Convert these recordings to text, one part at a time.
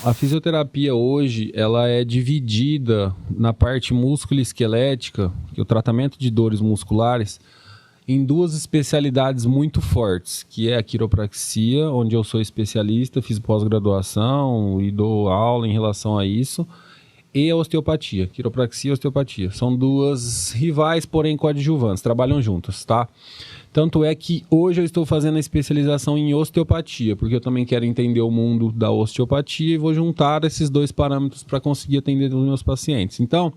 a fisioterapia hoje, ela é dividida na parte músculo-esquelética, que é o tratamento de dores musculares, em duas especialidades muito fortes, que é a quiropraxia, onde eu sou especialista, fiz pós-graduação e dou aula em relação a isso, e a osteopatia, quiropraxia e osteopatia. São duas rivais, porém coadjuvantes, trabalham juntas, tá? Tanto é que hoje eu estou fazendo a especialização em osteopatia, porque eu também quero entender o mundo da osteopatia e vou juntar esses dois parâmetros para conseguir atender os meus pacientes. Então,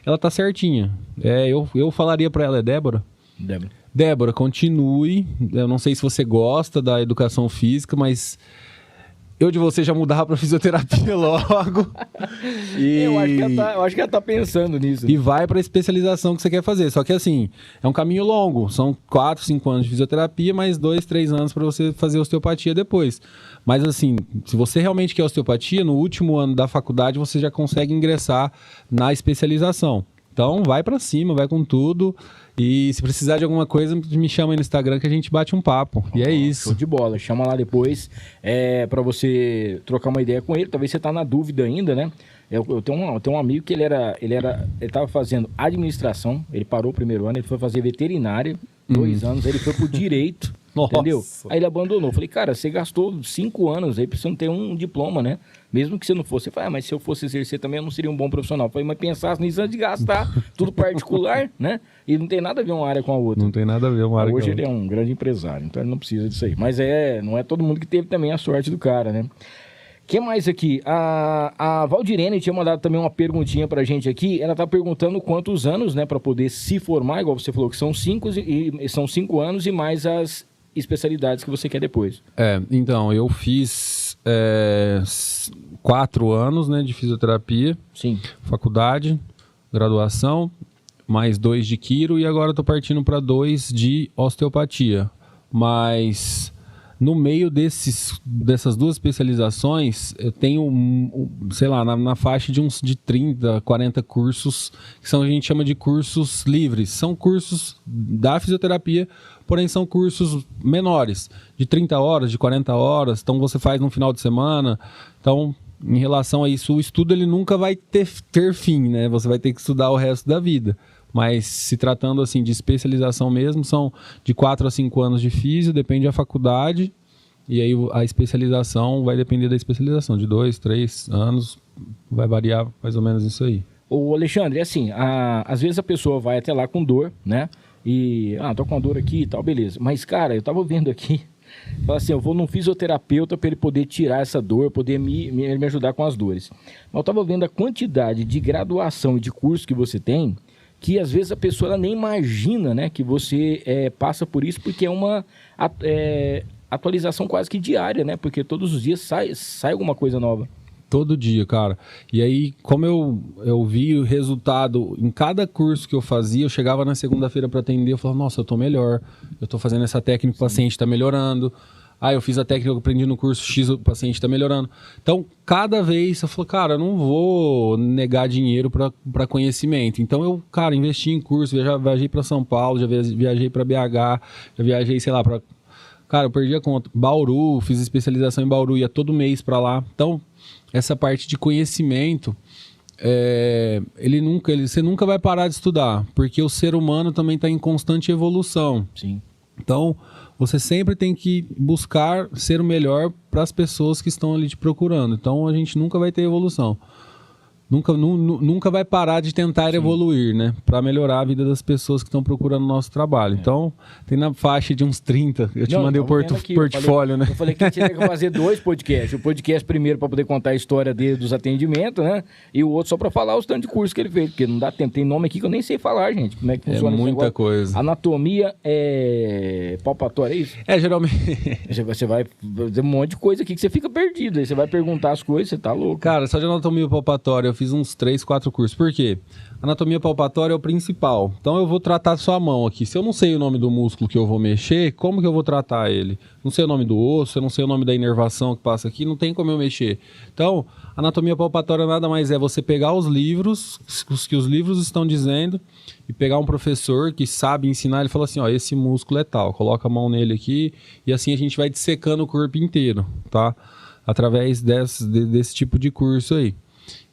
ela tá certinha. Eu falaria para ela, é Débora? Débora, continue. Eu não sei se você gosta da educação física, mas eu de você já mudava para fisioterapia logo. Eu acho que ela tá pensando nisso. E vai para a especialização que você quer fazer. Só que assim, é um caminho longo. São 4, 5 anos de fisioterapia, mais 2, 3 anos para você fazer osteopatia depois. Mas assim, se você realmente quer osteopatia, no último ano da faculdade você já consegue ingressar na especialização. Então vai para cima, vai com tudo. E se precisar de alguma coisa, me chama aí no Instagram que a gente bate um papo. E é isso. Show de bola. Chama lá depois para você trocar uma ideia com ele. Talvez você tá na dúvida ainda, né? Eu tenho um amigo que ele tava fazendo administração. Ele parou o primeiro ano, ele foi fazer veterinária. 2 anos, ele foi pro direito. Nossa. Entendeu? Aí ele abandonou. Falei, cara, você gastou 5 anos aí precisando ter um diploma, né? Mesmo que você não fosse. Você fala, mas se eu fosse exercer também, eu não seria um bom profissional. Falei, mas pensasse nisso antes de gastar tudo particular, né? E não tem nada a ver uma área com a outra. Não tem nada a ver uma área com a outra. Hoje ele é um grande empresário, então ele não precisa disso aí. Mas não é todo mundo que teve também a sorte do cara, né? O que mais aqui? A Valdirene tinha mandado também uma perguntinha pra gente aqui. Ela tá perguntando quantos anos, né, pra poder se formar, igual você falou, que são 5 anos e mais as especialidades que você quer depois. Então, eu fiz 4 anos, né, de fisioterapia. Sim. Faculdade, graduação, mais 2 de quiro e agora eu tô partindo para 2 de osteopatia. Mas no meio dessas duas especializações, eu tenho, sei lá, na faixa de 30, 40 cursos, que a gente chama de cursos livres. São cursos da fisioterapia, porém são cursos menores, de 30 horas, de 40 horas, então você faz no final de semana. Então, em relação a isso, o estudo ele nunca vai ter fim, né? Você vai ter que estudar o resto da vida. Mas se tratando assim de especialização mesmo, são de 4 a 5 anos de físio, depende da faculdade, e aí a especialização vai depender da especialização, de 2, 3 anos, vai variar mais ou menos isso aí. Ô Alexandre, assim, às vezes a pessoa vai até lá com dor, né? E, tô com uma dor aqui e tal, beleza. Mas, cara, eu tava vendo aqui, fala assim, eu vou num fisioterapeuta para ele poder tirar essa dor, poder me ajudar com as dores. Mas eu tava vendo a quantidade de graduação e de curso que você tem, que às vezes a pessoa ela nem imagina, né, que você passa por isso, porque é uma atualização quase que diária, né? Porque todos os dias sai alguma coisa nova. Todo dia, cara. E aí, como eu vi o resultado em cada curso que eu fazia, eu chegava na segunda-feira para atender, eu falava, nossa, eu tô melhor, eu tô fazendo essa técnica, o paciente tá melhorando. Eu fiz a técnica que eu aprendi no curso X, o paciente está melhorando. Então, cada vez eu falo, cara, eu não vou negar dinheiro para conhecimento. Então, eu, cara, investi em curso, viajei para São Paulo, já viajei para BH, já viajei, sei lá, para... Cara, eu perdi a conta. Bauru, fiz especialização em Bauru, ia todo mês para lá. Então, essa parte de conhecimento, você nunca vai parar de estudar, porque o ser humano também está em constante evolução. Sim. Então, você sempre tem que buscar ser o melhor para as pessoas que estão ali te procurando. Então, a gente nunca vai ter evolução. Nunca vai parar de tentar evoluir, né? Para melhorar a vida das pessoas que estão procurando o nosso trabalho. Então, tem na faixa de uns 30. Eu te mandei o portfólio, né? Eu falei que tinha que fazer 2 podcasts. O podcast primeiro para poder contar a história dos atendimentos, né? E o outro só para falar os tantos de curso que ele fez. Porque não dá tempo. Tem nome aqui que eu nem sei falar, gente. Como é que funciona isso? Muita coisa. Anatomia palpatória, é isso? Geralmente... Você vai fazer um monte de coisa aqui que você fica perdido. Aí você vai perguntar as coisas, você tá louco. Cara, só de anatomia palpatória eu fiz uns 3, 4 cursos. Por quê? Anatomia palpatória é o principal. Então eu vou tratar sua mão aqui. Se eu não sei o nome do músculo que eu vou mexer, como que eu vou tratar ele? Não sei o nome do osso, eu não sei o nome da inervação que passa aqui, não tem como eu mexer. Então, anatomia palpatória nada mais é você pegar os livros, os que os livros estão dizendo, e pegar um professor que sabe ensinar, ele fala assim, esse músculo é tal, coloca a mão nele aqui, e assim a gente vai dissecando o corpo inteiro, tá? através desse tipo de curso aí.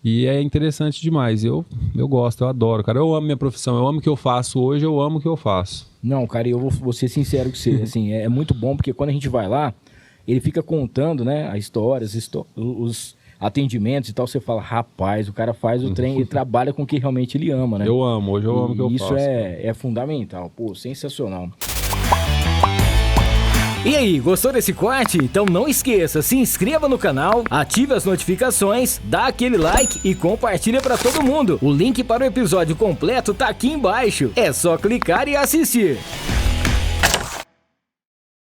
E é interessante demais. Eu gosto, eu adoro, cara. Eu amo minha profissão, eu amo o que eu faço hoje, eu amo o que eu faço. Não, cara, eu vou ser sincero com você. Assim, é muito bom, porque quando a gente vai lá, ele fica contando, né, a história, os atendimentos e tal. Você fala, rapaz, o cara faz o trem, ele trabalha com o que realmente ele ama, né? Eu amo, hoje eu amo o que eu faço. Isso é fundamental. Pô, sensacional. E aí, gostou desse corte? Então não esqueça, se inscreva no canal, ative as notificações, dá aquele like e compartilha pra todo mundo. O link para o episódio completo tá aqui embaixo. É só clicar e assistir.